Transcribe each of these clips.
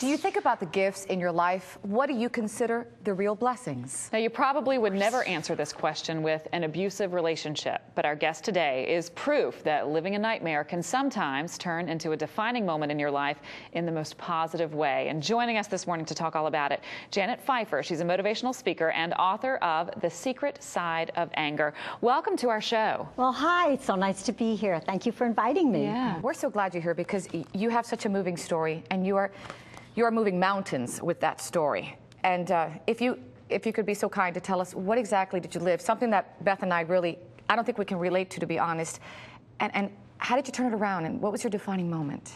Do you think about the gifts in your life? What do you consider the real blessings? Now, you probably would never answer this question with an abusive relationship, but our guest today is proof that living a nightmare can sometimes turn into a defining moment in your life in the most positive way. And joining us this morning to talk all about it, Janet Pfeiffer. She's a motivational speaker and author of The Secret Side of Anger. Welcome to our show. Well, hi. It's so nice to be here. Thank you for inviting me. Yeah. We're so glad you're here because you have such a moving story, and you are moving mountains with that story. And if you could be so kind to tell us, what exactly did you live? Something that Beth and I don't think we can relate to be honest. And how did you turn it around, and what was your defining moment?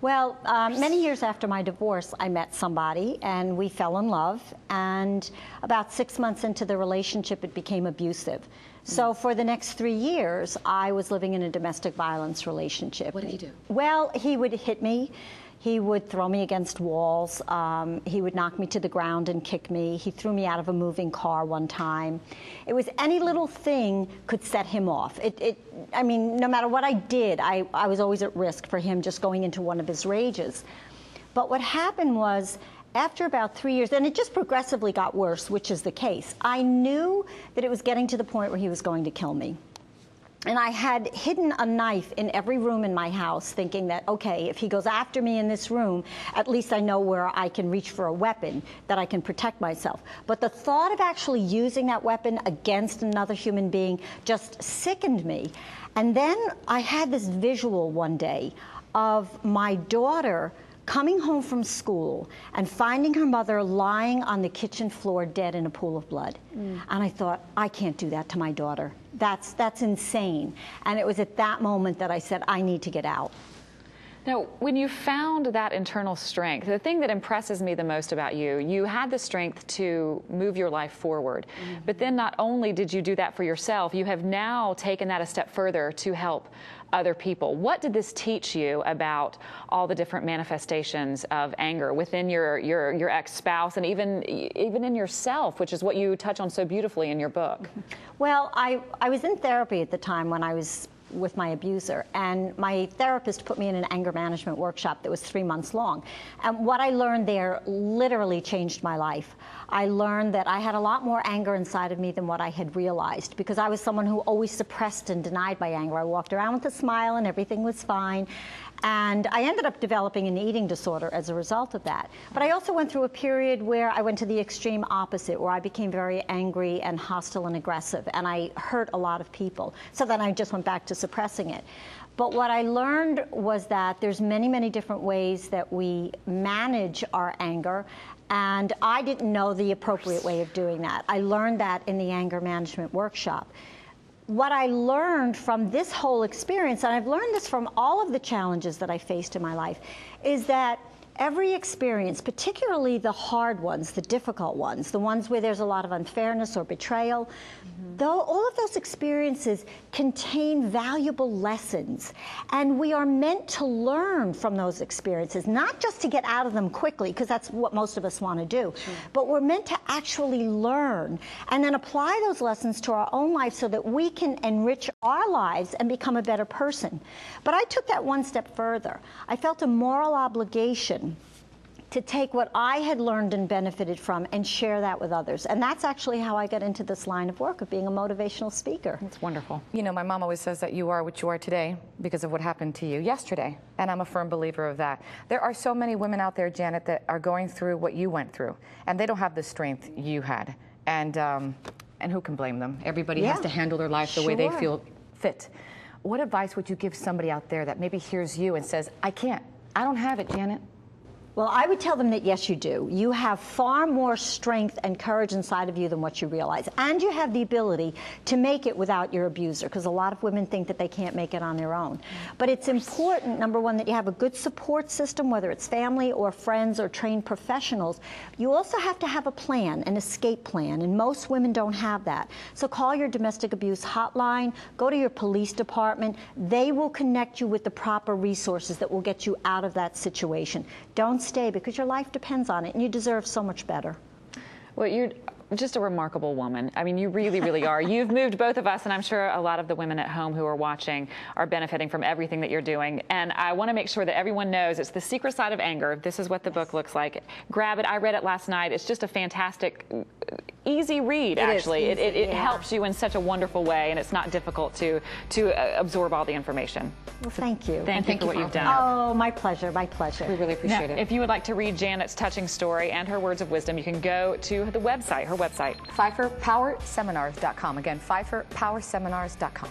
Well, many years after my divorce, I met somebody, and we fell in love. And about 6 months into the relationship, it became abusive. So for the next 3 years, I was living in a domestic violence relationship. What did he do? Well, he would hit me. He would throw me against walls. He would knock me to the ground and kick me. He threw me out of a moving car one time. It was any little thing could set him off. I mean, no matter what I did, I was always at risk for him just going into one of his rages. But what happened was, after about 3 years, and it just progressively got worse, which is the case, I knew that it was getting to the point where he was going to kill me. And I had hidden a knife in every room in my house, thinking that, okay, if he goes after me in this room, at least I know where I can reach for a weapon, that I can protect myself. But the thought of actually using that weapon against another human being just sickened me. And then I had this visual one day of my daughter coming home from school and finding her mother lying on the kitchen floor dead in a pool of blood. And I thought, I can't do that to my daughter. That's insane. And it was at that moment that I said, I need to get out. Now, when you found that internal strength, the thing that impresses me the most about you, you had the strength to move your life forward. But then not only did you do that for yourself, you have now taken that a step further to help other people. What did this teach you about all the different manifestations of anger within your ex-spouse, and even in yourself, which is what you touch on so beautifully in your book? Well, I was in therapy at the time when I was with my abuser, and my therapist put me in an anger management workshop that was 3 months long. And what I learned there literally changed my life. I learned that I had a lot more anger inside of me than what I had realized, because I was someone who always suppressed and denied my anger. I walked around with a smile and everything was fine. And I ended up developing an eating disorder as a result of that. But I also went through a period where I went to the extreme opposite, where I became very angry and hostile and aggressive, and I hurt a lot of people. So then I just went back to suppressing it. But what I learned was that there's many, many different ways that we manage our anger, and I didn't know the appropriate way of doing that. I learned that in the anger management workshop. What I learned from this whole experience, and I've learned this from all of the challenges that I faced in my life, is that every experience, particularly the hard ones, the difficult ones, the ones where there's a lot of unfairness or betrayal, though all of those experiences contain valuable lessons. And we are meant to learn from those experiences, not just to get out of them quickly, because that's what most of us want to do, but we're meant to actually learn and then apply those lessons to our own life so that we can enrich our lives and become a better person. But I took that one step further. I felt a moral obligation to take what I had learned and benefited from and share that with others. And that's actually how I got into this line of work of being a motivational speaker. That's wonderful. You know, my mom always says that you are what you are today because of what happened to you yesterday, and I'm a firm believer of that. There are so many women out there, Janet, that are going through what you went through, and they don't have the strength you had. And who can blame them? Everybody has to handle their life the way they feel fit. What advice would you give somebody out there that maybe hears you and says, I don't have it, Janet? Well, I would tell them that yes, you do. You have far more strength and courage inside of you than what you realize. And you have the ability to make it without your abuser, because a lot of women think that they can't make it on their own. But it's important, number one, that you have a good support system, whether it's family or friends or trained professionals. You also have to have a plan, an escape plan, and most women don't have that. So call your domestic abuse hotline, go to your police department. They will connect you with the proper resources that will get you out of that situation. Don't stay, because your life depends on it, and you deserve so much better. Well, just a remarkable woman. I mean, you really, really are. You've moved both of us, and I'm sure a lot of the women at home who are watching are benefiting from everything that you're doing. And I want to make sure that everyone knows it's The Secret Side of Anger. This is what the book looks like. Grab it. I read it last night. It's just a fantastic, easy read, actually. It helps you in such a wonderful way, and it's not difficult to absorb all the information. Well, thank you. Thank you for what you've done. Oh, my pleasure, my pleasure. We really appreciate it. If you would like to read Janet's touching story and her words of wisdom, you can go to the website, her website. PfeifferPowerSeminars.com. Again, PfeifferPowerSeminars.com.